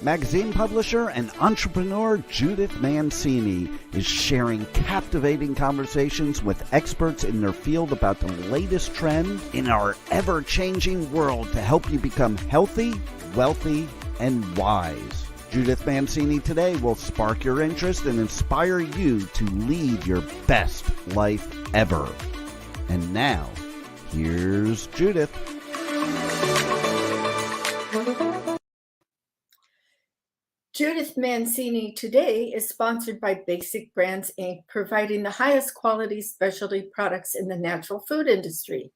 Magazine publisher and entrepreneur Judith Mancini is sharing captivating conversations with experts in their field about the latest trends in our ever-changing world to help you become healthy, wealthy, and wise. Judith Mancini Today will spark your interest and inspire you to lead your best life ever. And now, here's Judith. Judith Mancini Today is sponsored by Basic Brands, Inc., providing the highest quality specialty products in the natural food industry.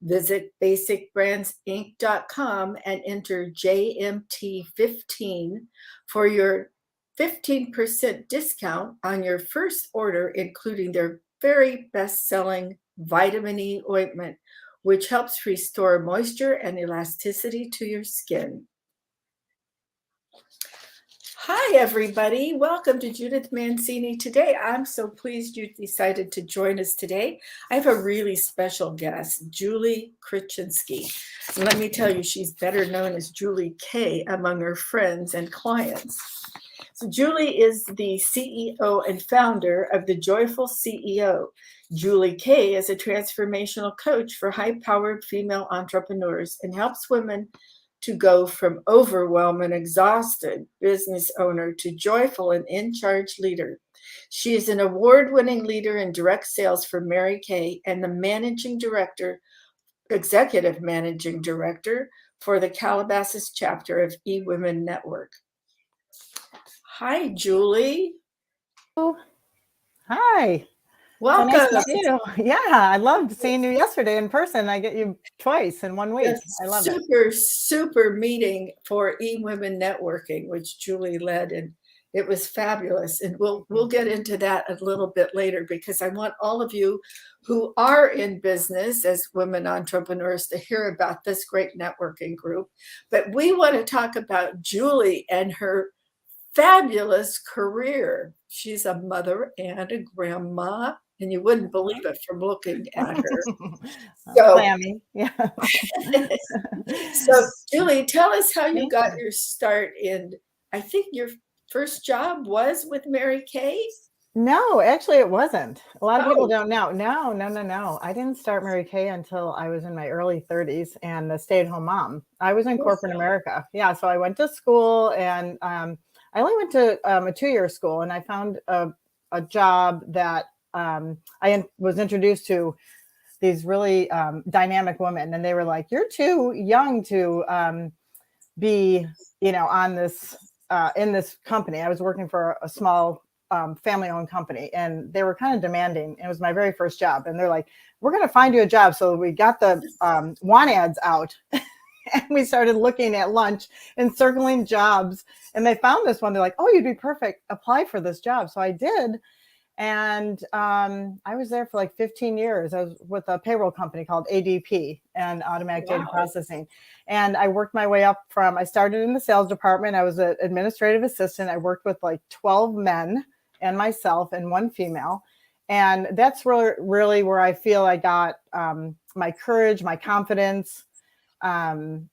Visit basicbrandsinc.com and enter JMT15 for your 15% discount on your first order, including their very best-selling Vitamin E ointment, which helps restore moisture and elasticity to your skin. Hi, everybody. Welcome to Judith Mancini Today. I'm so pleased you decided to join us today. I have a really special guest, Julie Kraschinsky. And let me tell you, she's better known as Julie K among her friends and clients. So Julie is the CEO and founder of The Joyful CEO. Julie K is a transformational coach for high-powered female entrepreneurs and helps women to go from overwhelmed and exhausted business owner to joyful and in-charge leader. She is an award-winning leader in direct sales for Mary Kay and the executive managing director for the Calabasas chapter of eWoman Network. Hi, Julie. Oh, hi. Welcome. So nice to see you. Yeah, I loved seeing you yesterday in person. I get you twice in 1 week. I love it. Super meeting for eWomen Networking, which Julie led, and it was fabulous. And we'll get into that a little bit later, because I want all of you who are in business as women entrepreneurs to hear about this great networking group. But we want to talk about Julie and her fabulous career. She's a mother and a grandma, and you wouldn't believe it from looking at her. So, yeah. So, Julie, tell us how you got your start in, I think your first job was with Mary Kay? No, actually it wasn't. A lot of people don't know. No. I didn't start Mary Kay until I was in my early 30s and a stay-at-home mom. I was in corporate America. Yeah, so I went to school, and I only went to a 2-year school, and I found a job that I was introduced to these really dynamic women, and they were like, "You're too young to be, on this in this company." I was working for a small family-owned company, and they were kind of demanding. It was my very first job, and they're like, "We're going to find you a job." So we got the want ads out. And we started looking at lunch and circling jobs, and they found this one. They're like, "Oh, you'd be perfect. Apply for this job." So I did. And I was there for like 15 years. I was with a payroll company called ADP, and automatic data processing. And I worked my way up I started in the sales department. I was an administrative assistant. I worked with like 12 men and myself and 1 female. And that's really where I feel I got my courage, my confidence, and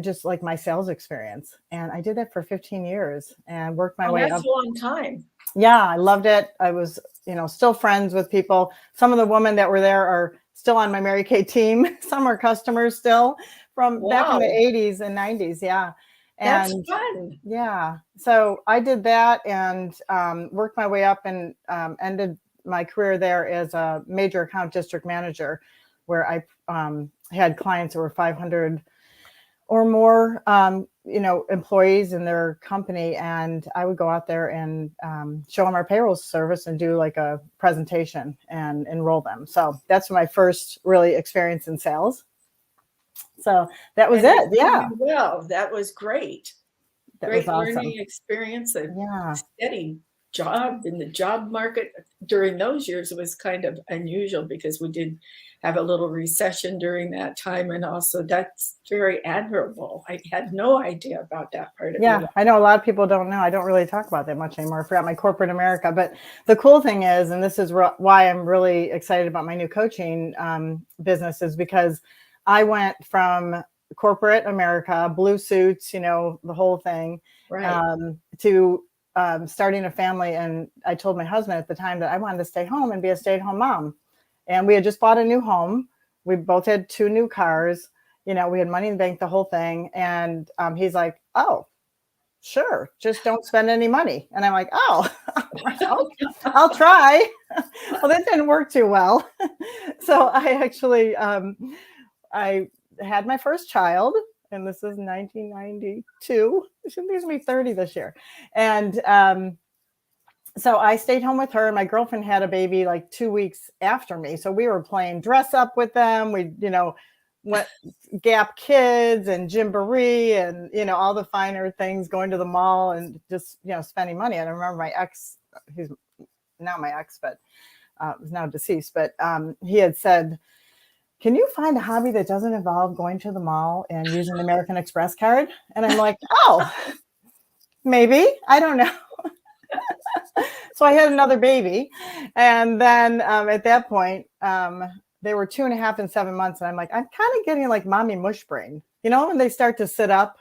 just like my sales experience. And I did that for 15 years and worked my way up. That's a long time. Yeah, I loved it. I was, still friends with people. Some of the women that were there are still on my Mary Kay team. Some are customers still from back in the 80s and 90s. Yeah. And that's fun. Yeah. So I did that and worked my way up and ended my career there as a major account district manager, where I had clients that were 500 or more, employees in their company. And I would go out there and show them our payroll service and do like a presentation and enroll them. So that's my first really experience in sales. So that was it. Yeah. Well, that was great. Great learning experience. Steady job in the job market during those years was kind of unusual, because we did have a little recession during that time, and also that's very admirable. I had no idea about that part of it. Yeah, I know a lot of people don't know. I don't really talk about that much anymore. I forgot my corporate America. But the cool thing is, and this is why I'm really excited about my new coaching business, is because I went from corporate America, blue suits, the whole thing, Right. to starting a family. And I told my husband at the time that I wanted to stay home and be a stay-at-home mom. And we had just bought a new home. We both had 2 new cars. We had money in the bank, the whole thing. And he's like, oh, sure, just don't spend any money. And I'm like, oh, I'll try. Well, that didn't work too well. So I actually, I had my first child, and this is 1992. She's going to be 30 this year. And so I stayed home with her, and my girlfriend had a baby like 2 weeks after me. So we were playing dress up with them. We, went Gap Kids and Gymboree and, all the finer things, going to the mall and just, spending money. And I remember my ex, who's not my ex, but is now deceased, but he had said, can you find a hobby that doesn't involve going to the mall and using an American Express card? And I'm like, oh, maybe, I don't know. So I had another baby. And then at that point, they were 2.5 and 7 months. And I'm like, I'm kind of getting like mommy mush brain, when they start to sit up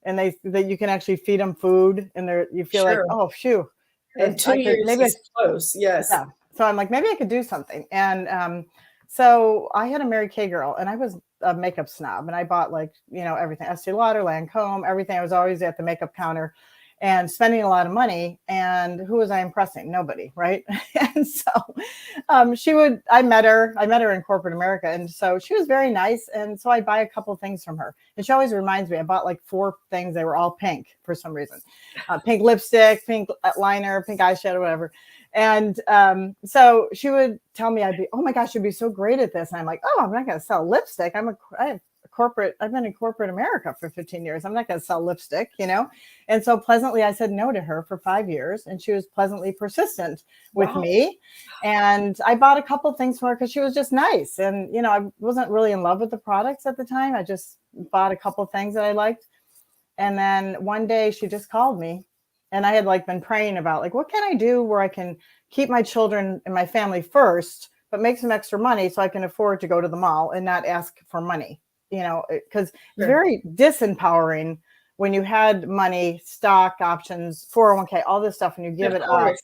and that you can actually feed them food and you feel like, oh, phew. And 2 years maybe is close. Yes. Yeah. So I'm like, maybe I could do something. And so I had a Mary Kay girl, and I was a makeup snob, and I bought everything, Estee Lauder, Lancome, everything. I was always at the makeup counter and spending a lot of money. And who was I impressing? Nobody. Right. And so I met her in corporate America. And so she was very nice. And so I'd buy a couple of things from her. And she always reminds me, I bought like 4 things. They were all pink for some reason, pink lipstick, pink liner, pink eyeshadow, whatever. And so she would tell me, oh my gosh, you'd be so great at this. And I'm like, oh, I'm not going to sell lipstick. I've been in corporate America for 15 years. I'm not going to sell lipstick, And so pleasantly, I said no to her for 5 years, and she was pleasantly persistent with me. And I bought a couple of things for her because she was just nice. And, I wasn't really in love with the products at the time. I just bought a couple of things that I liked. And then one day she just called me, and I had been praying about what can I do where I can keep my children and my family first, but make some extra money so I can afford to go to the mall and not ask for money. Because it's very disempowering when you had money, stock options, 401k, all this stuff, and you give it up,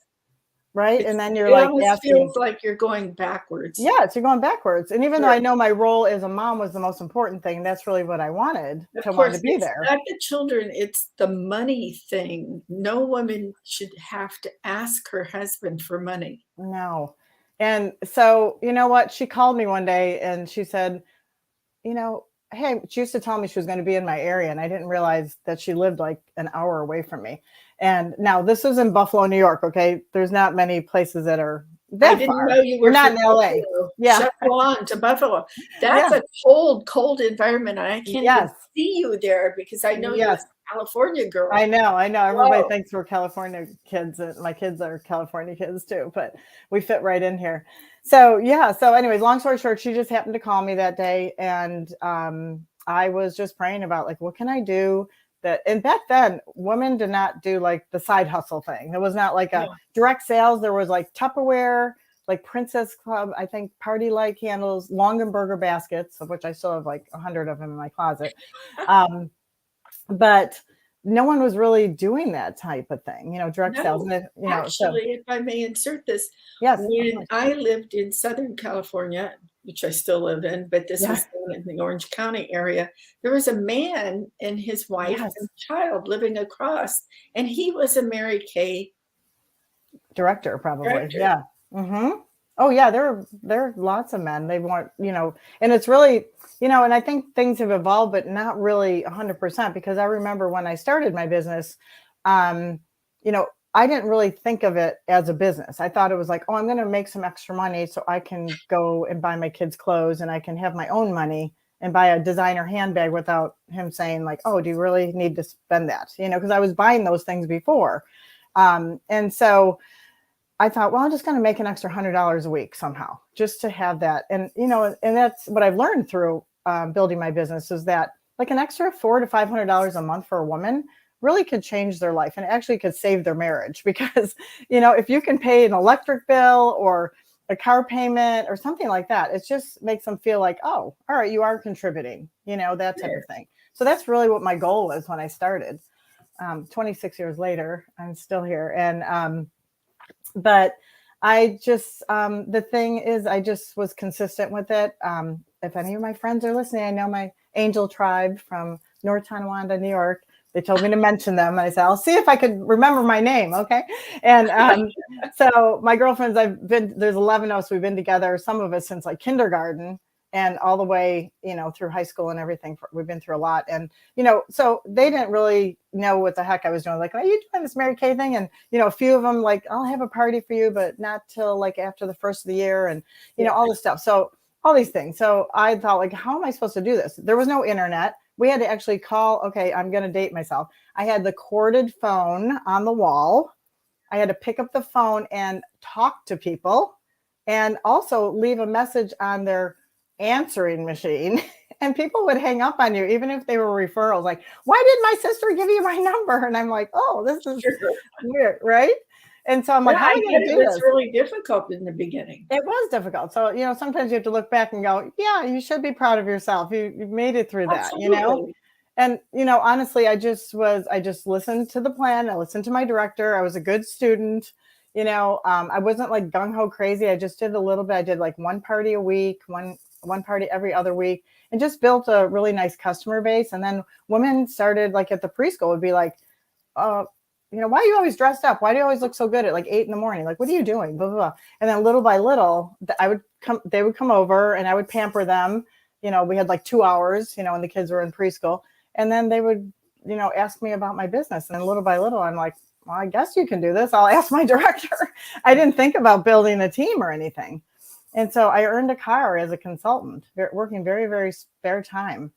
right? And then you're it feels like you're going backwards. Yes, you're going backwards. And even though I know my role as a mom was the most important thing, that's really what I wanted to be there. Not the children, it's the money thing. No woman should have to ask her husband for money. No. And so, you know what? She called me one day and she said, hey, she used to tell me she was going to be in my area, and I didn't realize that she lived like an hour away from me. And now this is in Buffalo, New York. Okay. There's not many places that are that I didn't far. know you were not in LA. Buffalo. Yeah. On to Buffalo. That's a cold environment. And I can't even see you there because I know you're a California girl. I know. Everybody thinks we're California kids. And my kids are California kids too, but we fit right in here. So, So anyways, long story short, she just happened to call me that day. And I was just praying about what can I do? And back then, women did not do the side hustle thing. There was not a direct sales. There was Tupperware, Princess Club, I think party light candles, Longenberger baskets, of which I still have 100 of them in my closet. But no one was really doing that type of thing, direct sales. Actually, if I may insert this, when I lived in Southern California, which I still live in, but this was in the Orange County area, there was a man and his wife and child living across, and he was a Mary Kay director, probably. Yeah. Mm-hmm. Oh yeah, there are lots of men. They want, and it's really, and I think things have evolved, but not really 100%, because I remember when I started my business, I didn't really think of it as a business. I thought it was I'm going to make some extra money so I can go and buy my kids clothes, and I can have my own money and buy a designer handbag without him saying oh, do you really need to spend that? Because I was buying those things before. And so I thought, well, I'm just going to make an extra $100 a week somehow just to have that. And, and that's what I've learned through building my business, is that an extra $400 to $500 a month for a woman really could change their life, and actually could save their marriage. Because, if you can pay an electric bill or a car payment or something like that, it just makes them feel oh, all right, you are contributing, that type of thing. So that's really what my goal was when I started. 26 years later, I'm still here. And, but I just, the thing is, I just was consistent with it. If any of my friends are listening, I know my Angel Tribe from North Tonawanda, New York. They told me to mention them. And I said, I'll see if I could remember my name. Okay. And so my girlfriends, there's 11 of us. We've been together, some of us since like kindergarten and all the way, through high school and everything. We've been through a lot. And, so they didn't really know what the heck I was doing. Like, are you doing this Mary Kay thing? And, a few of them like, I'll have a party for you, but not till like after the first of the year. And, all this stuff. So all these things. So I thought, like, how am I supposed to do this? There was no internet. We had to actually call. Okay, I'm going to date myself. I had the corded phone on the wall. I had to pick up the phone and talk to people and also leave a message on their answering machine. And people would hang up on you, even if they were referrals. Like, why did my sister give you my number? And I'm like, oh, this is weird, right? And so I'm like, how am I going to do this? It's really difficult in the beginning. It was difficult. So, sometimes you have to look back and go, yeah, you should be proud of yourself. You've made it through that, Absolutely. And, honestly, I just listened to the plan. I listened to my director. I was a good student. I wasn't like gung ho crazy. I just did a little bit. I did like one party a week, one party every other week, and just built a really nice customer base. And then women started like at the preschool would be like, why are you always dressed up? Why do you always look so good at like 8 a.m? Like, what are you doing? Blah, blah, blah. And then little by little, they would come over and I would pamper them. We had like 2 hours, when the kids were in preschool. And then they would, ask me about my business. And then little by little, I'm like, well, I guess you can do this. I'll ask my director. I didn't think about building a team or anything. And so I earned a car as a consultant, working very, very spare time.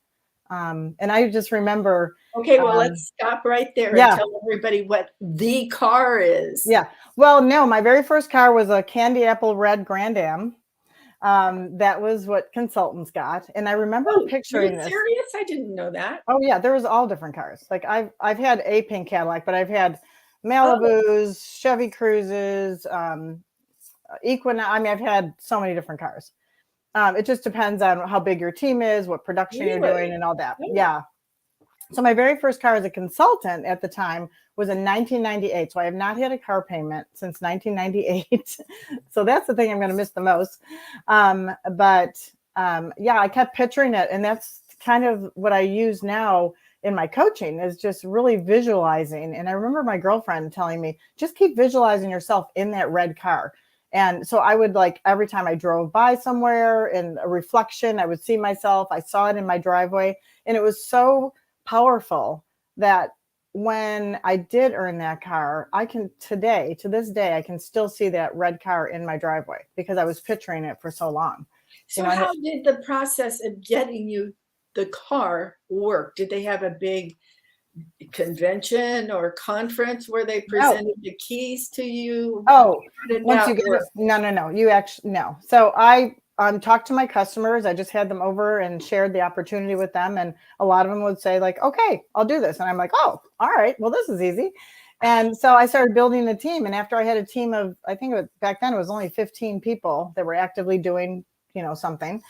And I just remember. Okay, well, let's stop right there and tell everybody what the car is. Yeah. Well, no, my very first car was a candy apple red Grand Am. That was what consultants got. And I remember picturing this. Serious? I didn't know that. Oh yeah, there was all different cars. Like I've had a pink Cadillac, but I've had Malibus, Chevy Cruises, Equinox. I mean, I've had so many different cars. It just depends on how big your team is, what production you're doing, and all that. Yeah. So my very first car as a consultant at the time was in 1998. So I have not had a car payment since 1998. So that's the thing I'm going to miss the most. I kept picturing it. And that's kind of what I use now in my coaching is just really visualizing. And I remember my girlfriend telling me, just keep visualizing yourself in that red car. And so I would like every time I drove by somewhere in a reflection, I would see myself. I saw it in my driveway. And it was so powerful that when I did earn that car, to this day, I can still see that red car in my driveway because I was picturing it for so long. So how did the process of getting you the car work? Did they have a big convention or conference where they presented the keys to you? Once you get it, no. You actually, no. So I talked to my customers. I just had them over and shared the opportunity with them. And a lot of them would say like, okay, I'll do this. And I'm like, oh, all right, well, this is easy. And so I started building a team. And after I had a team of, I think back then it was only 15 people that were actively doing, something.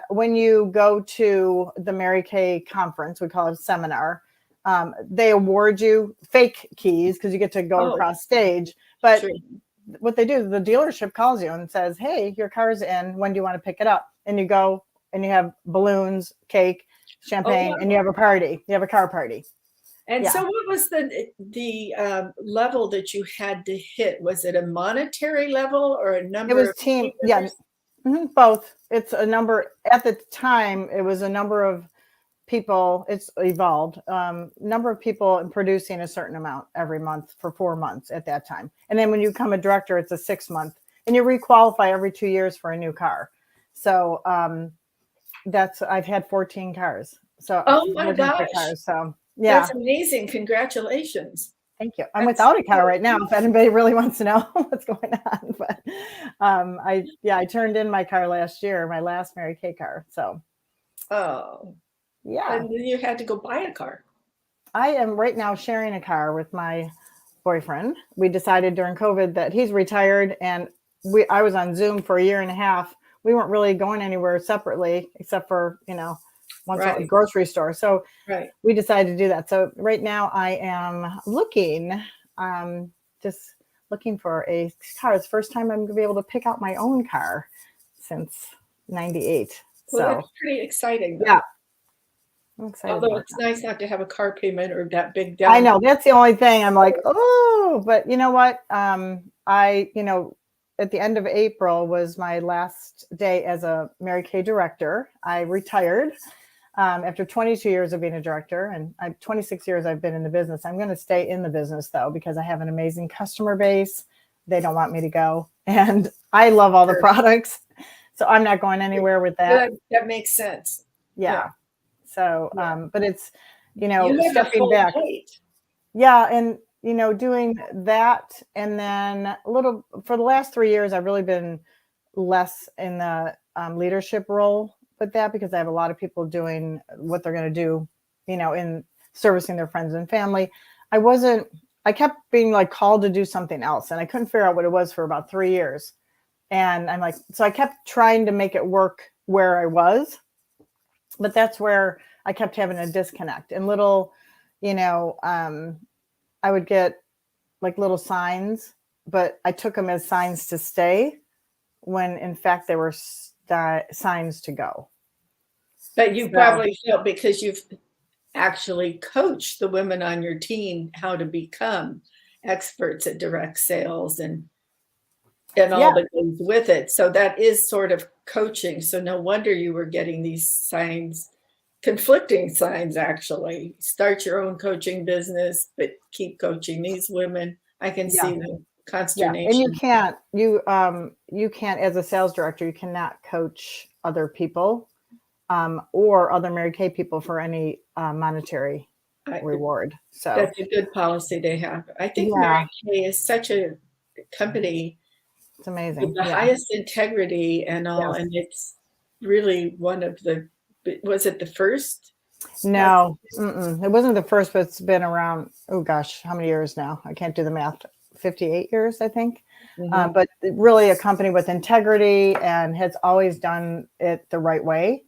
When you go to the Mary Kay conference, we call it a seminar, they award you fake keys because you get to go across stage. But what they do, the dealership calls you and says, hey, your car's in. When do you want to pick it up? And you go and you have balloons, cake, champagne, and you have a party. You have a car party. And so what was the level that you had to hit? Was it a monetary level or a number? It was team. Yeah, both. It's a number. At the time, it was a number of people. It's evolved. Number of people producing a certain amount every month for 4 months at that time. And then when you become a director, it's a 6 month, and you requalify every 2 years for a new car. So I've had 14 cars. So my gosh. Cars, so yeah, that's amazing. Congratulations. Thank you. I'm without a car right now. If anybody really wants to know what's going on, but I turned in my car last year, my last Mary Kay car. So yeah. And then you had to go buy a car. I am right now sharing a car with my boyfriend. We decided during COVID that he's retired, and I was on Zoom for a year and a half. We weren't really going anywhere separately except for, once Right. a grocery store. So Right. we decided to do that. So right now I am looking, just looking for a car. It's the first time I'm going to be able to pick out my own car since 98. Well, So that's pretty exciting, though. yeah, I'm excited Although about it's that. nice not to have a car payment or that big down. I know that's the only thing I'm like, oh, but you know what? At the end of April was my last day as a Mary Kay director. I retired after 22 years of being a director, and 26 years I've been in the business. I'm going to stay in the business though, because I have an amazing customer base. They don't want me to go, and I love all the products. So I'm not going anywhere with that. That makes sense. Yeah. So, Yeah. but it's, You have a stepping full back. plate. Yeah. And, doing that. And then for the last 3 years, I've really been less in the leadership role with that, because I have a lot of people doing what they're going to do, in servicing their friends and family. I kept being like called to do something else, and I couldn't figure out what it was for about 3 years. And I'm like, so I kept trying to make it work where I was, but that's where I kept having a disconnect and I would get like little signs, but I took them as signs to stay when in fact they were signs to go. But you probably felt, because you've actually coached the women on your team how to become experts at direct sales and all that goes with it. So that is sort of coaching. So no wonder you were getting these signs, conflicting signs, actually. Start your own coaching business, but keep coaching these women. I can see the consternation. And you can't, as a sales director, you cannot coach other people or other Mary Kay people for any monetary reward. So that's a good policy they have. I think Mary Kay is such a company. It's amazing. With the highest integrity and all, and it's really one of the, was it the first? No, it wasn't the first, but it's been around, oh gosh, how many years now? I can't do the math. 58 years, I think. But really a company with integrity and has always done it the right way.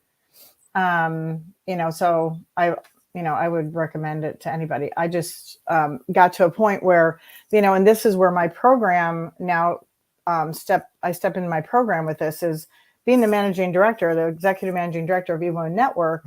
So I would recommend it to anybody. I just got to a point where, and this is where my program now, I step into my program with this, is being the managing director, the executive managing director of eWoman Network.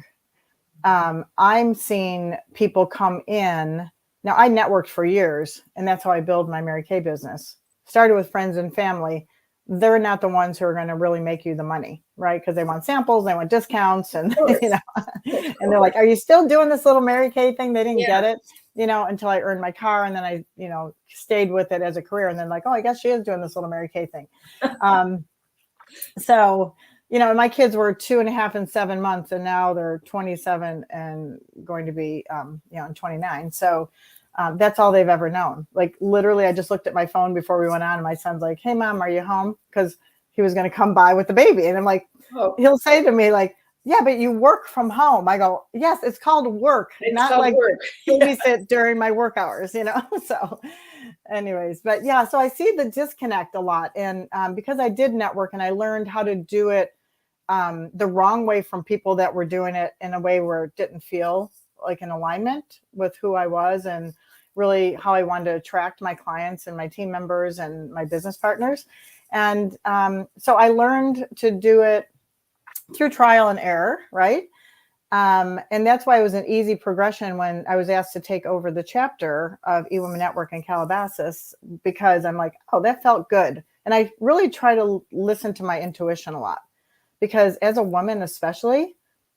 I'm seeing people come in. Now, I networked for years, and that's how I build my Mary Kay business. Started with friends and family. They're not the ones who are going to really make you the money, right? Because they want samples, they want discounts, and and they're like, "Are you still doing this little Mary Kay thing?" They didn't get it, until I earned my car, and then I, stayed with it as a career, and then like, oh, I guess she is doing this little Mary Kay thing. So, my kids were 2.5 and 7 months, and now they're 27 and going to be, 29. So that's all they've ever known. Like literally, I just looked at my phone before we went on, and my son's like, "Hey, Mom, are you home?" Because he was going to come by with the baby, and I'm like, he'll say to me like, "Yeah, but you work from home." I go, "Yes, it's called work, not like work. Babysit during my work hours." So anyways, but yeah, so I see the disconnect a lot, and because I did network and I learned how to do it the wrong way from people that were doing it in a way where it didn't feel like an alignment with who I was and really how I wanted to attract my clients and my team members and my business partners. And so I learned to do it through trial and error, right? And that's why it was an easy progression when I was asked to take over the chapter of eWoman Network in Calabasas, because I'm like, oh, that felt good. And I really try to listen to my intuition a lot, because as a woman, especially,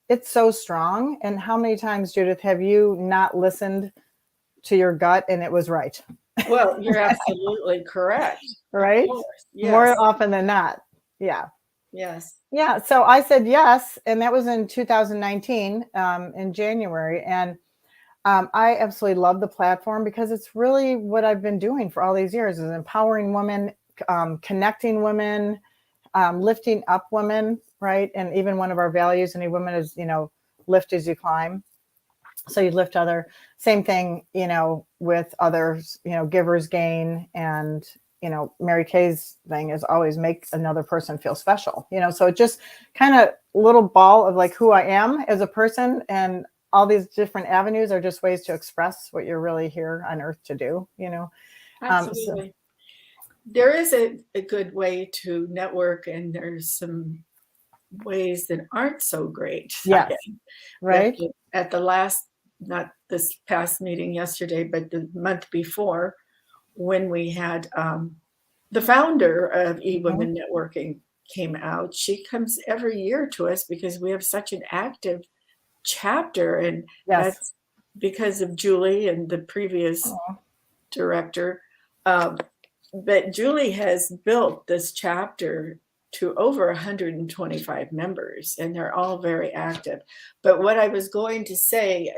it's so strong. And how many times, Judith, have you not listened to your gut and it was right? Well, you're absolutely correct. Right? Yes. More often than not. Yeah. Yes. Yeah. So I said yes. And that was in 2019, in January. And I absolutely love the platform, because it's really what I've been doing for all these years, is empowering women, connecting women, lifting up women, right? And even one of our values in eWoman is, lift as you climb. So you lift other, same thing, with others, givers gain. And, Mary Kay's thing is always make another person feel special, so it just kind of little ball of like who I am as a person, and all these different avenues are just ways to express what you're really here on earth to do, you know. Absolutely. There is a good way to network, and there's some ways that aren't so great. Yes. Right. At the last, not this past meeting yesterday, but the month before, when we had the founder of eWoman Networking came out. She comes every year to us because we have such an active chapter, and that's because of Julie and the previous director. But Julie has built this chapter to over 125 members, and they're all very active. But what I was going to say,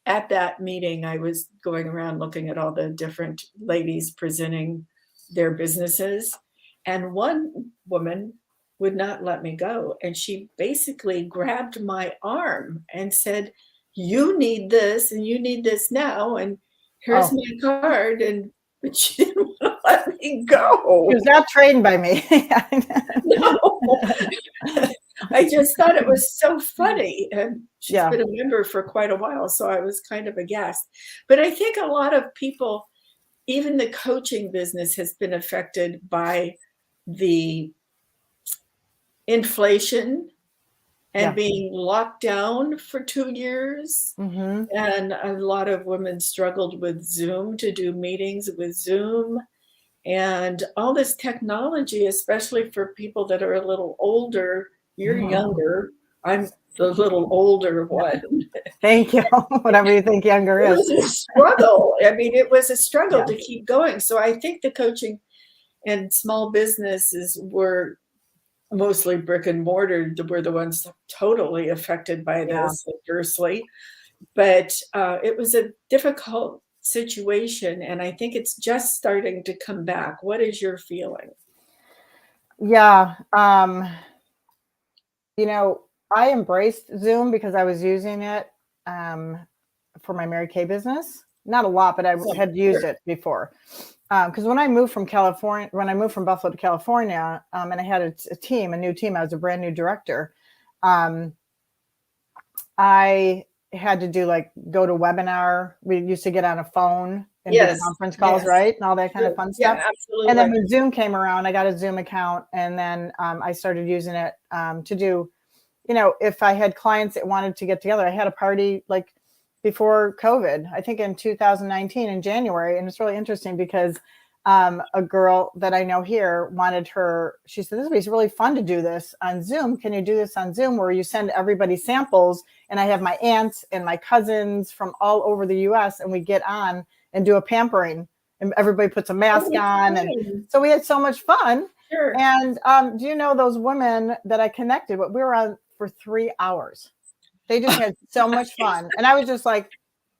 at that meeting, I was going around looking at all the different ladies presenting their businesses, and one woman would not let me go. And she basically grabbed my arm and said, "You need this, and you need this now, and here's my card." But she didn't want to let me go. She was not trained by me. No. I just thought it was so funny. And she's been a member for quite a while, so I was kind of aghast. But I think a lot of people, even the coaching business, has been affected by the inflation and being locked down for 2 years. And a lot of women struggled with Zoom, to do meetings with Zoom, and all this technology, especially for people that are a little older. You're younger. I'm the little older one. Thank you. Whatever you think younger is. It was a struggle. I mean, it was a struggle to keep going. So I think the coaching and small businesses were mostly brick and mortar, were the ones totally affected by this adversely. But it was a difficult situation, and I think it's just starting to come back. What is your feeling? Yeah. You know, I embraced Zoom because I was using it for my Mary Kay business. Not a lot, but I had used it before. Because when I moved from Buffalo to California, and I had a new team, I was a brand new director. I had to go to webinar. We used to get on a phone and do conference calls, right? And all that kind of fun stuff. Absolutely. And then when Zoom came around, I got a Zoom account, and then I started using it to do, if I had clients that wanted to get together. I had a party before COVID, I think in 2019 in January. And it's really interesting because a girl that I know here she said, "This would be really fun to do this on Zoom. Can you do this on Zoom where you send everybody samples? And I have my aunts and my cousins from all over the US, and we get on and do a pampering, and everybody puts a mask on." And so we had so much fun. Sure. And do you know those women that I connected with? We were on for 3 hours. They just had so much fun. And I was just like,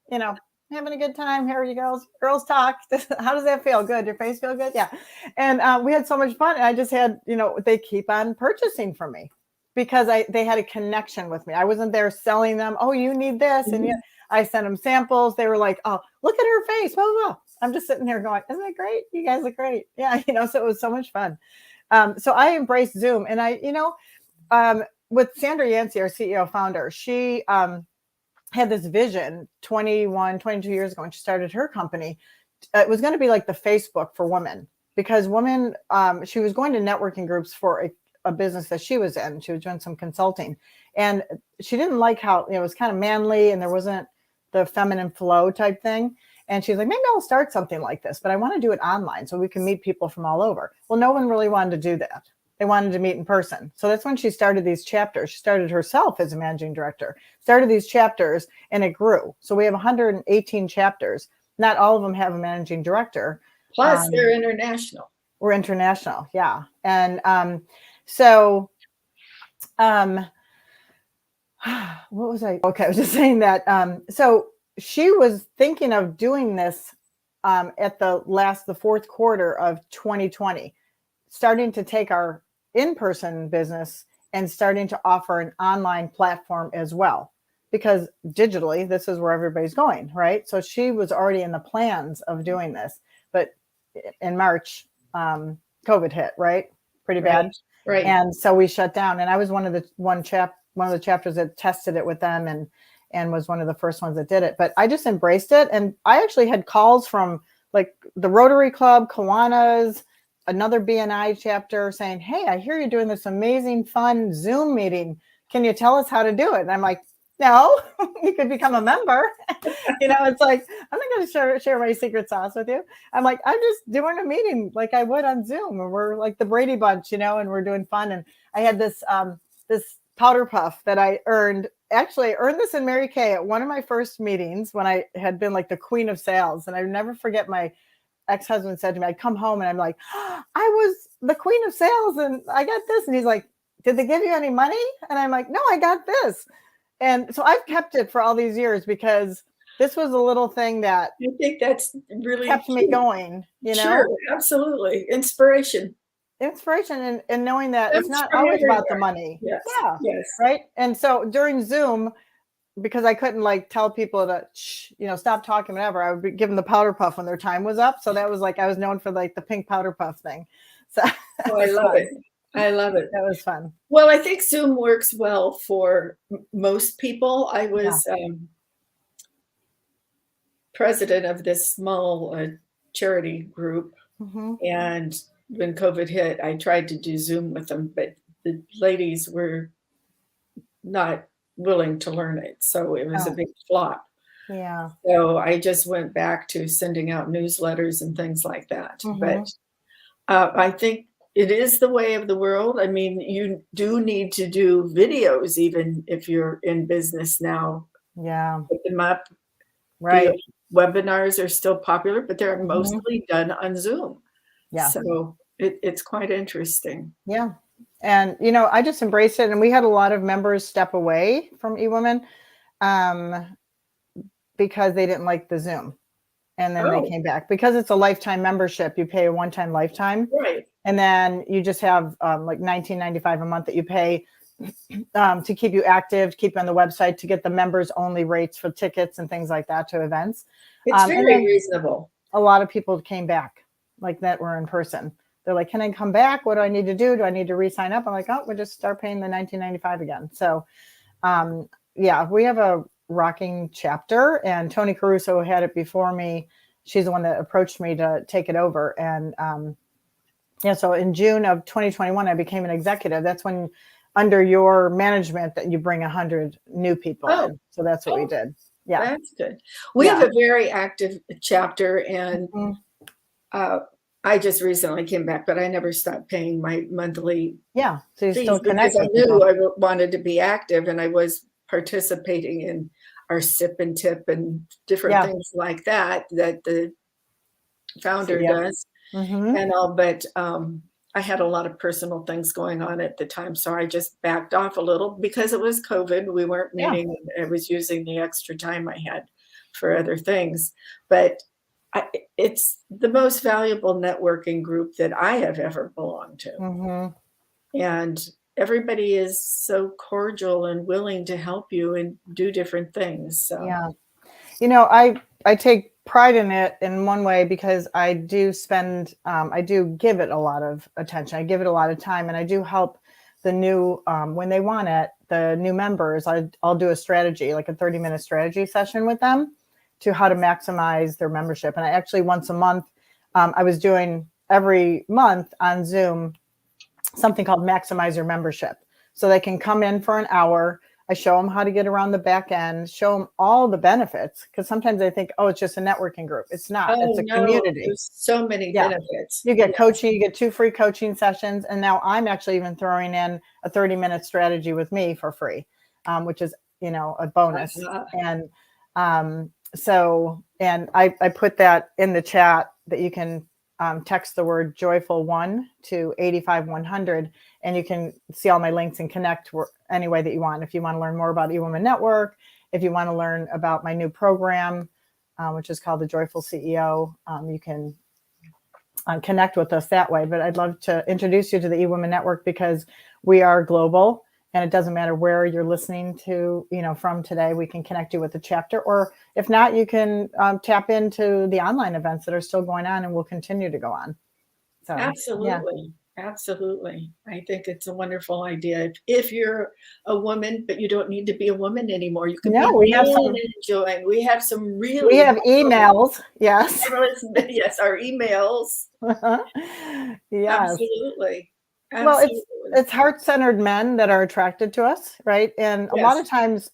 having a good time. Here you girls talk. How does that feel? Good. Your face feel good? Yeah. And we had so much fun. And I just had, they keep on purchasing from me because they had a connection with me. I wasn't there selling them, "Oh, you need this." And I sent them samples. They were like, "Oh, look at her face." Blah, blah, blah. I'm just sitting here going, "Isn't that great? You guys look great." Yeah. So it was so much fun. So I embraced Zoom. And with Sandra Yancey, our CEO founder, she had this vision 22 years ago when she started her company. It was going to be like the Facebook for women, because women, she was going to networking groups for a business that she was in. She was doing some consulting, and she didn't like how it was kind of manly and there wasn't the feminine flow type thing. And she's like, "Maybe I'll start something like this, but I want to do it online so we can meet people from all over." Well, no one really wanted to do that. They wanted to meet in person. So that's when she started these chapters. She started herself as a managing director, started these chapters, and it grew. So we have 118 chapters. Not all of them have a managing director. Plus, they're international. We're international. Yeah. And what was I? Okay. I was just saying that. So she was thinking of doing this at the fourth quarter of 2020, starting to take our in-person business and starting to offer an online platform as well, because digitally, this is where everybody's going, right? So she was already in the plans of doing this, but in March, COVID hit, right? Pretty bad. Right. And so we shut down. And I was one of the chapters that tested it with them and was one of the first ones that did it. But I just embraced it. And I actually had calls from like the Rotary Club, Kiwanis, another BNI chapter saying, hey, I hear you're doing this amazing, fun Zoom meeting. Can you tell us how to do it? And I'm like, no, you could become a member. It's like, I'm not going to share my secret sauce with you. I'm like, I'm just doing a meeting like I would on Zoom. And we're like the Brady Bunch, and we're doing fun. And I had this powder puff that I earned. Actually, I earned this in Mary Kay at one of my first meetings when I had been like the queen of sales. And I never forget my ex-husband said to me, I'd come home and I'm like, I was the queen of sales and I got this. And he's like, did they give you any money? And I'm like, no, I got this. And so I've kept it for all these years because this was a little thing that I think that's really kept me going, Sure, absolutely. Inspiration and knowing that That's it's not from always about everywhere. the money. Yes. Yeah. Yes. Right. And so during Zoom, because I couldn't like tell people to, stop talking, whatever, I would be giving the powder puff when their time was up. So that was like, I was known for like the pink powder puff thing. So I love it. I love it. That was fun. Well, I think Zoom works well for most people. I was president of this small charity group. Mm-hmm. And when COVID hit, I tried to do Zoom with them, but the ladies were not willing to learn it. So it was a big flop. Yeah. So I just went back to sending out newsletters and things like that. Mm-hmm. But I think it is the way of the world. I mean, you do need to do videos, even if you're in business now. Yeah. Put them up. Right. Webinars are still popular, but they're mostly done on Zoom. Yeah. So it's quite interesting. Yeah. And, I just embraced it. And we had a lot of members step away from eWoman because they didn't like the Zoom. And then they came back because it's a lifetime membership. You pay a one-time lifetime. Right. And then you just have like $19.95 a month that you pay to keep you active, to keep you on the website, to get the members only rates for tickets and things like that to events. It's very reasonable. A lot of people came back like that were in person. They're like, can I come back? What do I need to do? Do I need to re-sign up? I'm like, we'll just start paying the $19.95 again. So we have a rocking chapter, and Tony Caruso had it before me. She's the one that approached me to take it over. And so in June of 2021, I became an executive. That's when under your management that you bring 100 new people in. So that's what we did. Yeah. That's good. We have a very active chapter, and I just recently came back, but I never stopped paying my monthly so you still connect because I with knew people. I wanted to be active, and I was participating in our sip and tip and different things like that the founder does. And all, but I had a lot of personal things going on at the time, so I just backed off a little because it was COVID. We weren't meeting. I was using the extra time I had for other things, but it's the most valuable networking group that I have ever belonged to. And everybody is so cordial and willing to help you and do different things. So I take pride in it in one way because I do I do give it a lot of attention. I give it a lot of time, and I do help the new, when they want it, the new members, I'll do a strategy, like a 30-minute strategy session with them to how to maximize their membership. And I actually once a month, I was doing every month on Zoom, something called Maximize Your Membership. So they can come in for an hour. I show them how to get around the back end, show them all the benefits. Because sometimes they think, it's just a networking group. It's not. It's a community. There's so many benefits. You get coaching, you get 2 free coaching sessions. And now I'm actually even throwing in a 30-minute strategy with me for free, which is, a bonus. And I put that in the chat that you can text the word joyful1 to 85100, and you can see all my links and connect any way that you want. If you want to learn more about eWoman Network, if you want to learn about my new program, which is called the Joyful CEO, you can connect with us that way. But I'd love to introduce you to the eWoman Network because we are global, and it doesn't matter where you're listening to, from today. We can connect you with the chapter, or if not, you can tap into the online events that are still going on and will continue to go on. So absolutely. Absolutely. I think it's a wonderful idea. If you're a woman, but you don't need to be a woman anymore, you can No, be we have men some. and enjoying. We have some We really have wonderful, emails. Yes. yes, our emails. Yes. Absolutely. Well, Absolutely. it's heart-centered men that are attracted to us, right? And a lot Yes. of times,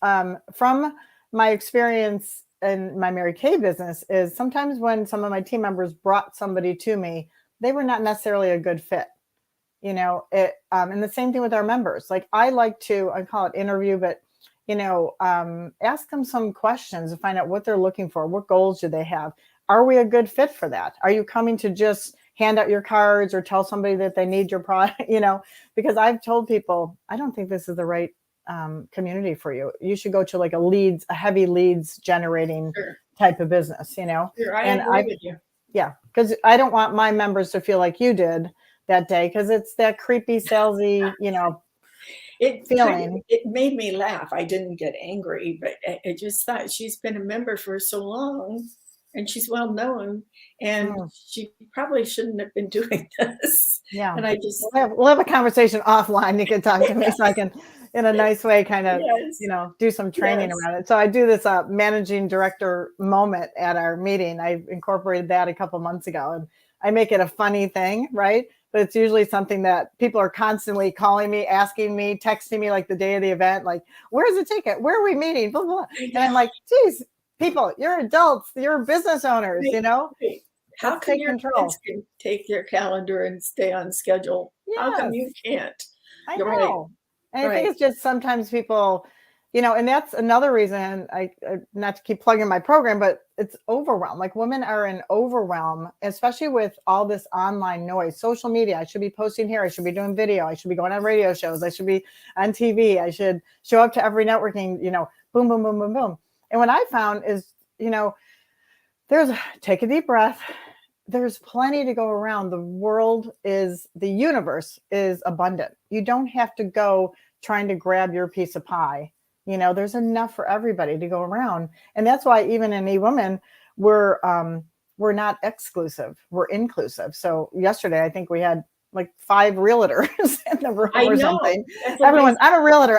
from my experience in my Mary Kay business, is sometimes when some of my team members brought somebody to me, they were not necessarily a good fit. And the same thing with our members. Like I call it interview, but ask them some questions and find out what they're looking for. What goals do they have? Are we a good fit for that? Are you coming to just hand out your cards or tell somebody that they need your product? Because I've told people, I don't think this is the right community for you. You should go to like a heavy leads generating Sure. type of business, Sure, I and agree with you. yeah, because I don't want my members to feel like you did that day, because it's that creepy, salesy, feeling. It made me laugh. I didn't get angry, but I just thought she's been a member for so long and she's well known and she probably shouldn't have been doing this. Yeah. And I just, we'll have a conversation offline. You can talk to me so I can, in a nice way, kind of, yes, do some training yes. around it. So I do this managing director moment at our meeting. I incorporated that a couple months ago, and I make it a funny thing, right? But it's usually something that people are constantly calling me, asking me, texting me like the day of the event, like, where's the ticket? Where are we meeting? Blah, blah, blah. And I'm like, geez, people, you're adults, you're business owners, Right. How Let's can take your control. kids can take their calendar and stay on schedule? How come Yes. you can't? I You're know. right. And I think it's just sometimes people, and that's another reason I not to keep plugging my program, but it's overwhelm. Like women are in overwhelm, especially with all this online noise, social media. I should be posting here. I should be doing video. I should be going on radio shows. I should be on TV. I should show up to every networking, boom, boom, boom, boom, boom. And what I found is, take a deep breath. There's plenty to go around. The universe is abundant. You don't have to go trying to grab your piece of pie. There's enough for everybody to go around. And that's why even in eWoman, we're not exclusive, we're inclusive. So yesterday, I think we had like 5 realtors in the room or something. Everyone, I'm a realtor.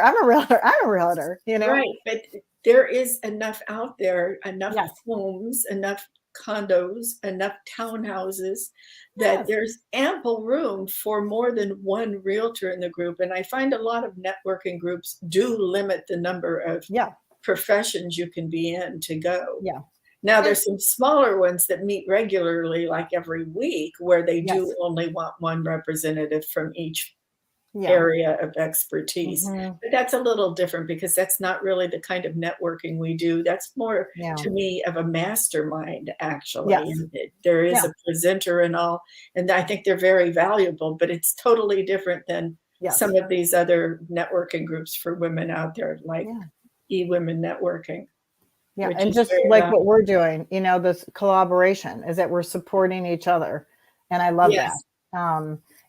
Right. But there is enough out there, enough Yes. homes, enough condos, enough townhouses that there's ample room for more than one realtor in the group. And I find a lot of networking groups do limit the number of professions you can be in to go. Yeah. Now there's some smaller ones that meet regularly, like every week, where they do only want one representative from each area of expertise. But that's a little different because that's not really the kind of networking we do. That's more to me of a mastermind, actually. And there is a presenter and all, and I think they're very valuable, but it's totally different than some of these other networking groups for women out there, like eWoman Networking. Yeah, and just like what we're doing, this collaboration is that we're supporting each other. And I love that.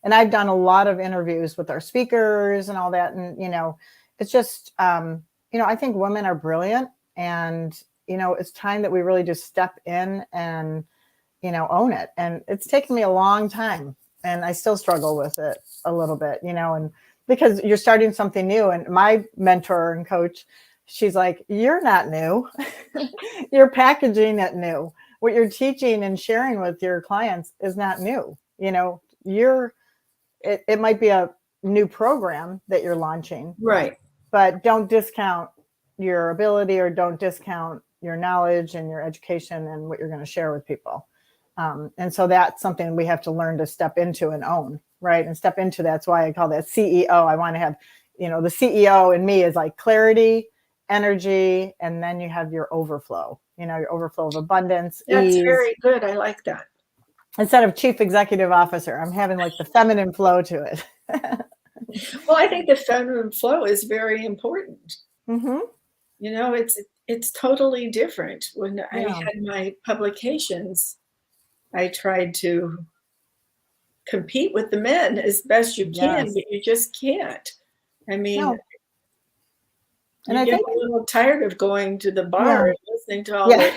And I've done a lot of interviews with our speakers and all that. And, it's just, I think women are brilliant. And, it's time that we really just step in and, own it. And it's taken me a long time. And I still struggle with it a little bit, and because you're starting something new. And my mentor and coach, she's like, you're not new. You're packaging it new. What you're teaching and sharing with your clients is not new. It might be a new program that you're launching. Right. But don't discount your ability or don't discount your knowledge and your education and what you're going to share with people. And so that's something we have to learn to step into and own, right? And step into that's why I call that CEO. I want to have, the CEO in me is like clarity, energy, and then you have your overflow, your overflow of abundance. That's ease. very good. I like that. Instead of chief executive officer, I'm having like the feminine flow to it. Well, I think the feminine flow is very important. It's totally different. When I had my publications, I tried to compete with the men as best you can, but you just can't. I mean, and I get a little tired of going to the bar and listening to all the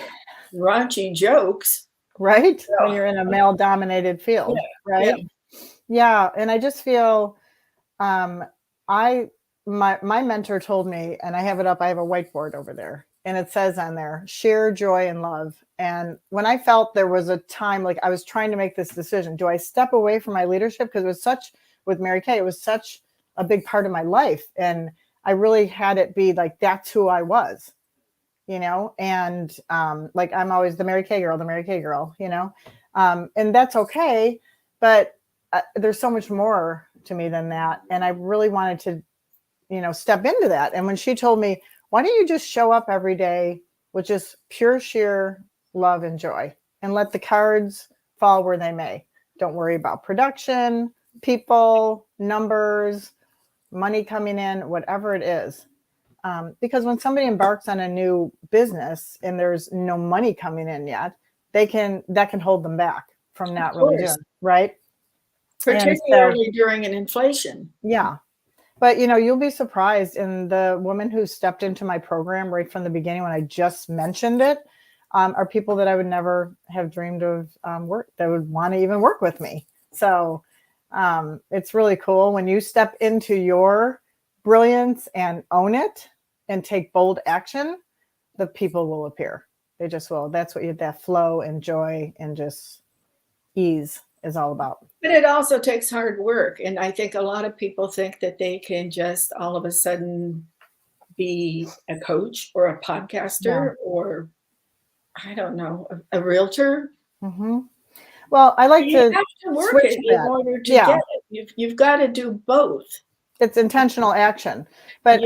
raunchy jokes. Right? When you're in a male-dominated field, right? Yeah. And I just feel, my mentor told me, and I have it up, I have a whiteboard over there, and it says on there, share joy and love. And when I felt there was a time, like I was trying to make this decision, do I step away from my leadership? Because it was such, with Mary Kay, it was such a big part of my life. And I really had it be like, that's who I was, and like, I'm always the Mary Kay girl, and that's okay. But there's so much more to me than that. And I really wanted to, step into that. And when she told me, why don't you just show up every day with just pure, sheer love and joy, and let the cards fall where they may. Don't worry about production, people, numbers, money coming in, whatever it is. Because when somebody embarks on a new business and there's no money coming in yet, that can hold them back from not really doing, right? Particularly during an inflation. Yeah. But, you'll be surprised. And the woman who stepped into my program right from the beginning, when I just mentioned it, are people that I would never have dreamed of that would want to even work with me. So it's really cool when you step into your brilliance and own it and take bold action, the people will appear. They just will. That's what that flow and joy and just ease is all about. But it also takes hard work. And I think a lot of people think that they can just all of a sudden be a coach or a podcaster or, I don't know, a realtor. Mm-hmm. Well, I like you have to work it in order to get it. You've got to do both. It's intentional action. But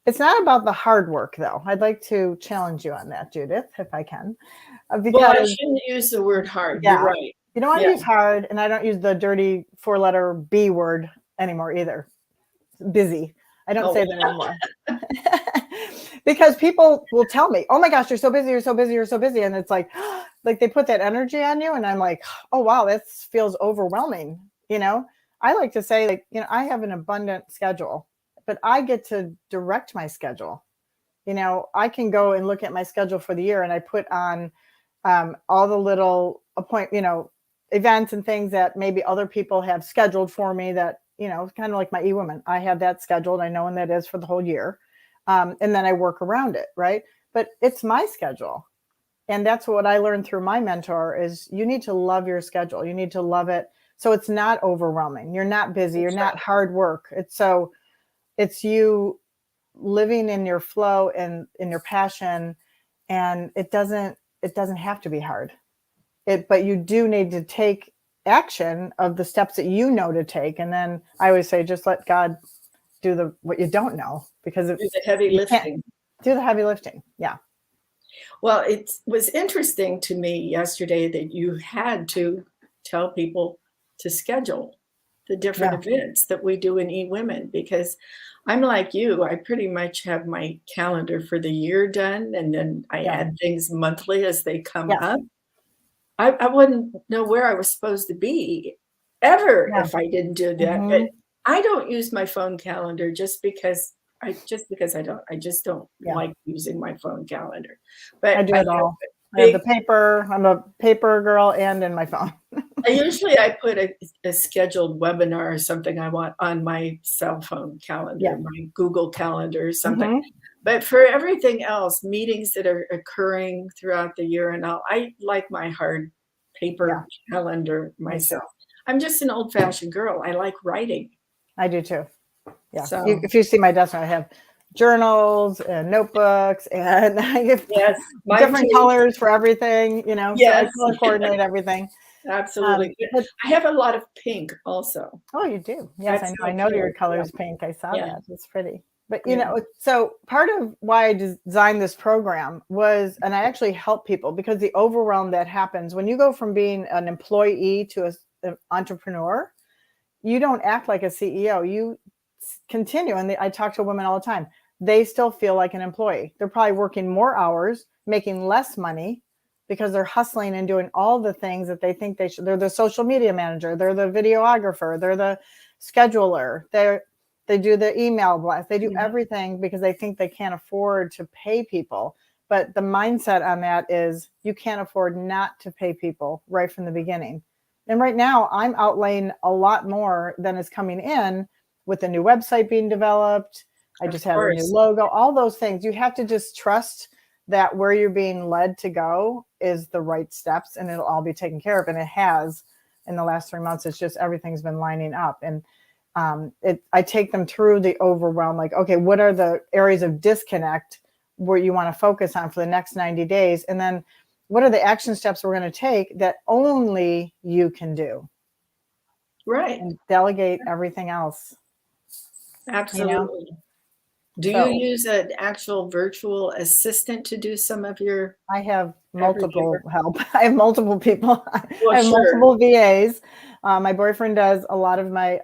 it's not about the hard work, though. I'd like to challenge you on that, Judith, if I can. Well, I shouldn't use the word hard. You're right. You don't want to use hard, and I don't use the dirty 4-letter B word anymore either. Busy. I don't say that anymore. Because people will tell me, oh my gosh, you're so busy, you're so busy, you're so busy. And it's like they put that energy on you. And I'm like, oh, wow, that feels overwhelming. I like to say, like, I have an abundant schedule, but I get to direct my schedule. I can go and look at my schedule for the year, and I put on all the little events and things that maybe other people have scheduled for me that, kind of like my eWoman. I have that scheduled. I know when that is for the whole year. And then I work around it. Right. But it's my schedule. And that's what I learned through my mentor is you need to love your schedule. You need to love it. So it's not overwhelming. You're not busy. You're not hard work. It's you living in your flow and in your passion. And it doesn't have to be hard. But you do need to take action of the steps that to take. And then I always say, just let God do what you don't know, because do the heavy lifting. Do the heavy lifting. Yeah. Well, it was interesting to me yesterday that you had to tell people to schedule the different events that we do in eWomen, because I'm like you. I pretty much have my calendar for the year done, and then I add things monthly as they come up. I wouldn't know where I was supposed to be ever if I didn't do that. Mm-hmm. But I don't use my phone calendar just because I just don't like using my phone calendar. But I do it all. I have the paper. I'm a paper girl and in my phone. I put a scheduled webinar or something I want on my cell phone calendar, my Google Calendar or something. Mm-hmm. But for everything else, meetings that are occurring throughout the year and all, I like my hard paper calendar myself. I'm just an old-fashioned girl. I like writing. I do too. Yeah. So, if you see my desk, I have journals and notebooks, and I have different colors for everything, so I color coordinate everything. Absolutely. I have a lot of pink also. Oh, you do? Yes, I know your color is pink. I saw that. It's pretty. But, so part of why I designed this program was, and I actually help people, because the overwhelm that happens when you go from being an employee to an entrepreneur, you don't act like a CEO. You continue. And I talk to women all the time. They still feel like an employee. They're probably working more hours, making less money, because they're hustling and doing all the things that they think they should. They're the social media manager. They're the videographer. They're the scheduler. They do the email blast. They do everything because they think they can't afford to pay people. But the mindset on that is you can't afford not to pay people right from the beginning. And right now I'm outlaying a lot more than is coming in with a new website being developed. I just had a new logo, all those things. You have to just trust that where you're being led to go is the right steps, and it'll all be taken care of. And it has in the last 3 months. It's just everything's been lining up. And I take them through the overwhelm, like, okay, what are the areas of disconnect where you want to focus on for the next 90 days? And then what are the action steps we're going to take that only you can do? Right. And delegate everything else. Absolutely. You know? Do you use an actual virtual assistant to do some of your? I have multiple help. I have multiple people. Well, I have multiple VAs. My boyfriend does a lot of my,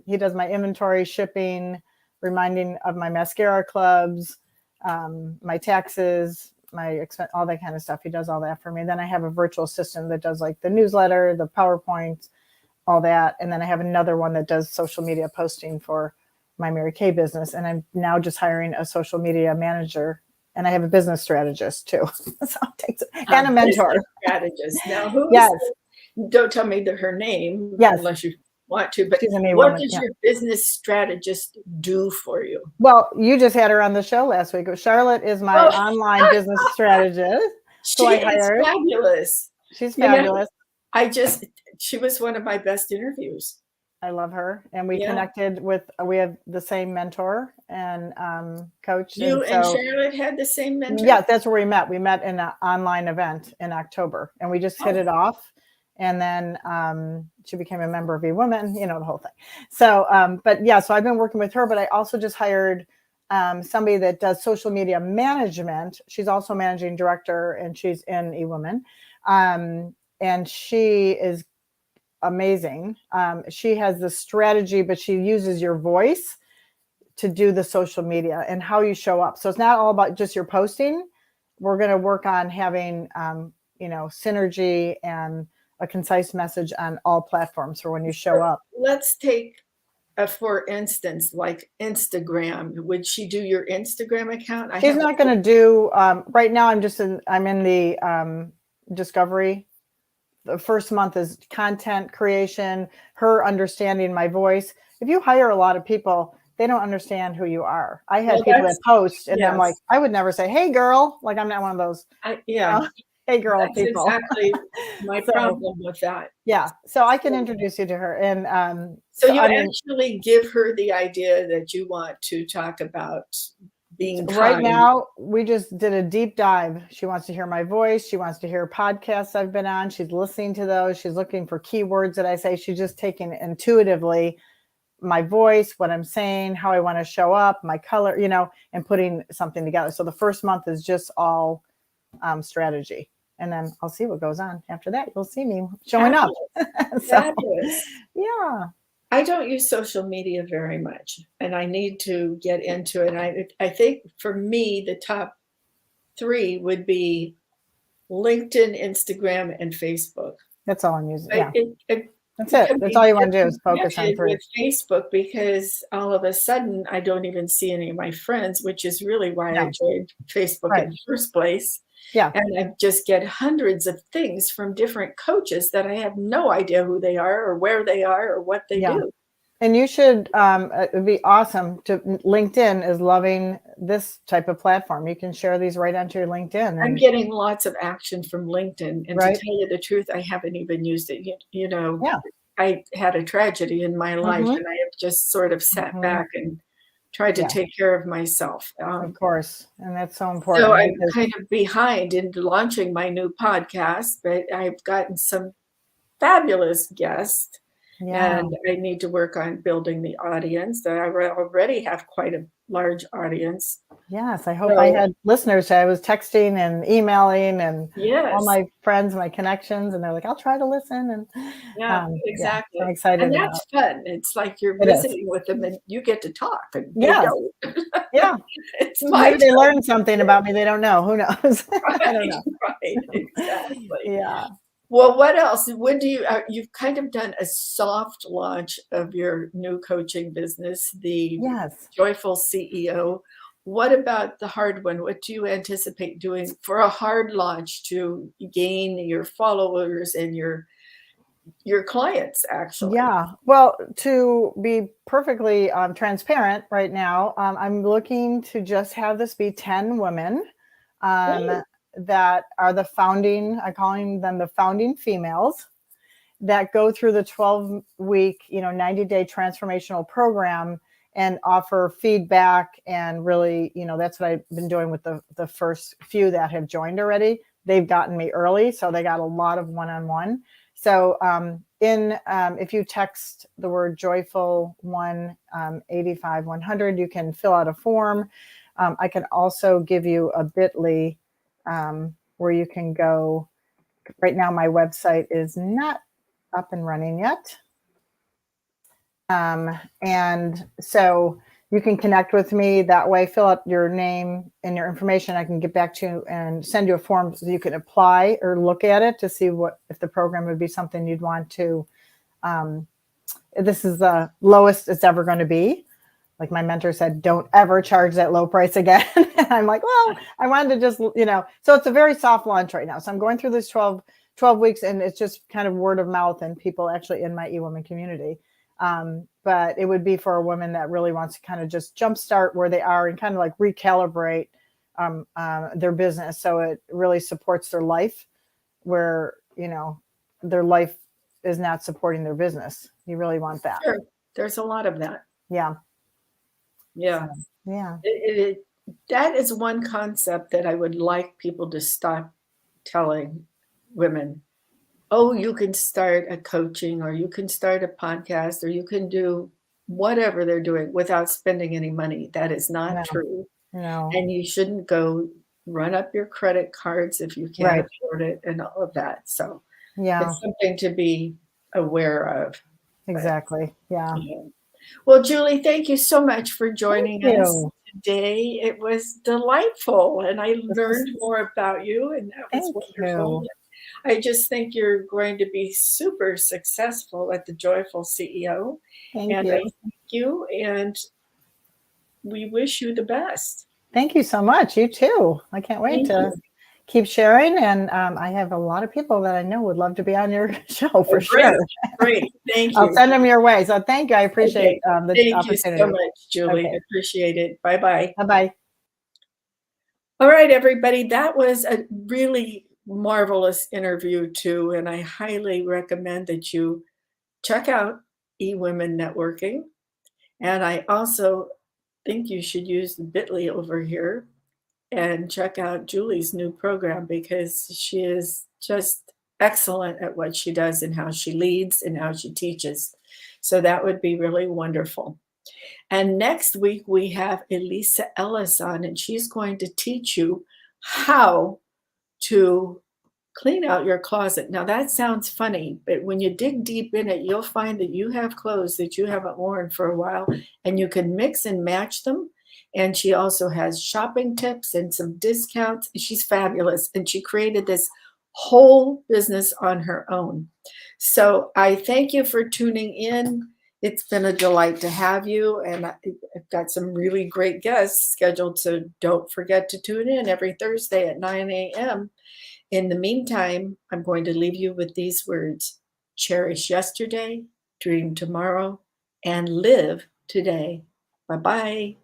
he does my inventory, shipping, reminding of my mascara clubs, my taxes, my expense, all that kind of stuff. He does all that for me. Then I have a virtual assistant that does like the newsletter, the PowerPoint, all that. And then I have another one that does social media posting for my Mary Kay business. And I'm now just hiring a social media manager, and I have a business strategist too. So it takes, and a mentor. Strategist. Now, who? Yes. Don't tell me her name, yes, unless you want to. But what woman, does your business strategist do for you? Well, you just had her on the show last week. Charlotte is my online business strategist. She is fabulous. She's fabulous. She was one of my best interviews. I love her. And we connected with, we have the same mentor and coach. You and Charlotte had the same mentor? Yeah, that's where we met. We met in an online event in October, and we just hit it off. And then she became a member of eWoman, you know, the whole thing. So, but yeah, so I've been working with her, but I also just hired somebody that does social media management. She's also managing director, and she's in eWoman. And she is amazing. She has the strategy, but she uses your voice to do the social media and how you show up. So it's not all about just your posting. We're going to work on having, you know, synergy and a concise message on all platforms for when you show up. Let's take, for instance, like Instagram. Would she do your Instagram account? She's not going to do, right now I'm in the discovery. The first month is content creation, her understanding my voice. If you hire a lot of people, they don't understand who you are. I had people that post, and I'm like, I would never say, "Hey, girl." Like, I'm not one of those. You know, hey, girl, that's people. Exactly my problem with that. Yeah, so I can introduce you to her, and so you actually give her the idea that you want to talk about being kind. Right now, we just did a deep dive. She wants to hear my voice. She wants to hear podcasts I've been on. She's listening to those. She's looking for keywords that I say. She's just taking intuitively my voice, what I'm saying, how I want to show up, my color, you know, and putting something together. So the first month is just all strategy. And then I'll see what goes on after that. You'll see me showing up. Fabulous. Yeah. I don't use social media very much, and I need to get into it. I think for me, the top 3 would be LinkedIn, Instagram, and Facebook. That's all I'm using. Yeah. That's it. That's all you want to do is focus on 3. With Facebook, because all of a sudden I don't even see any of my friends, which is really why I joined Facebook in the first place. Yeah. And I just get hundreds of things from different coaches that I have no idea who they are or where they are or what they do. And you should, it would be awesome to, LinkedIn is loving this type of platform. You can share these right onto your LinkedIn. I'm getting lots of action from LinkedIn. And to tell you the truth, I haven't even used it. You know, I had a tragedy in my life, and I have just sort of sat back and tried to take care of myself. Of course. And that's so important. So I'm kind of behind in launching my new podcast, but I've gotten some fabulous guests. And I need to work on building the audience. I already have quite a large audience. Yes, I hope I had listeners. I was texting and emailing and all my friends, my connections, and they're like, I'll try to listen. And exactly. I'm excited. And that's fun. It's like you're visiting with them and you get to talk. And it's maybe they learn something about me they don't know. Who knows? I don't know. Right, exactly. Yeah. Well, what else? When do you've kind of done a soft launch of your new coaching business, the Joyful CEO. What about the hard one? What do you anticipate doing for a hard launch to gain your followers and your your clients, actually. Yeah. Well, to be perfectly transparent right now, I'm looking to just have this be 10 women that are the founding, I'm calling them the founding females that go through the 12-week, 90-day transformational program and offer feedback. And really, that's what I've been doing with the first few that have joined already. They've gotten me early, so they got a lot of one-on-one. So if you text the word joyful 185-100, you can fill out a form. I can also give you a bit.ly where you can go. Right now, my website is not up and running yet. And so you can connect with me that way, fill out your name and your information. I can get back to you and send you a form so you can apply or look at it to see if the program would be something you'd want to. This is the lowest it's ever going to be. Like my mentor said, don't ever charge that low price again. And I'm like, well, I wanted to just, so it's a very soft launch right now. So I'm going through this 12 weeks, and it's just kind of word of mouth and people actually in my eWoman community. But it would be for a woman that really wants to kind of just jumpstart where they are and kind of like recalibrate their business. So it really supports their life where, their life is not supporting their business. You really want that. Sure. There's a lot of that. Yeah. Yeah. Yeah. That is one concept that I would like people to stop telling women. Oh, you can start a coaching, or you can start a podcast, or you can do whatever they're doing without spending any money. That is not true. No. And you shouldn't go run up your credit cards if you can't afford it and all of that. So it's something to be aware of. Exactly. Yeah. Well, Julie, thank you so much for joining us today. It was delightful, and I learned more about you, and that was wonderful. I just think you're going to be super successful at the Joyful CEO. Thank you. I thank you, and we wish you the best. Thank you so much. You too. I can't wait to keep sharing. And I have a lot of people that I know would love to be on your show for sure. Great. Thank you. I'll send them your way. So thank you. I appreciate the opportunity. Thank you so much, Julie. I appreciate it. Bye-bye. Bye-bye. All right, everybody. That was a really marvelous interview too, and I highly recommend that you check out eWoman Networking. And I also think you should use the bit.ly over here and check out Julie's new program, because she is just excellent at what she does and how she leads and how she teaches. So that would be really wonderful. And next week we have Elisa Ellis on, and she's going to teach you how to clean out your closet. Now that sounds funny, but when you dig deep in it, you'll find that you have clothes that you haven't worn for a while, and you can mix and match them. And she also has shopping tips and some discounts. She's fabulous. And she created this whole business on her own. So I thank you for tuning in. It's been a delight to have you. And I've got some really great guests scheduled. So don't forget to tune in every Thursday at 9 a.m. In the meantime, I'm going to leave you with these words: cherish yesterday, dream tomorrow, and live today. Bye-bye.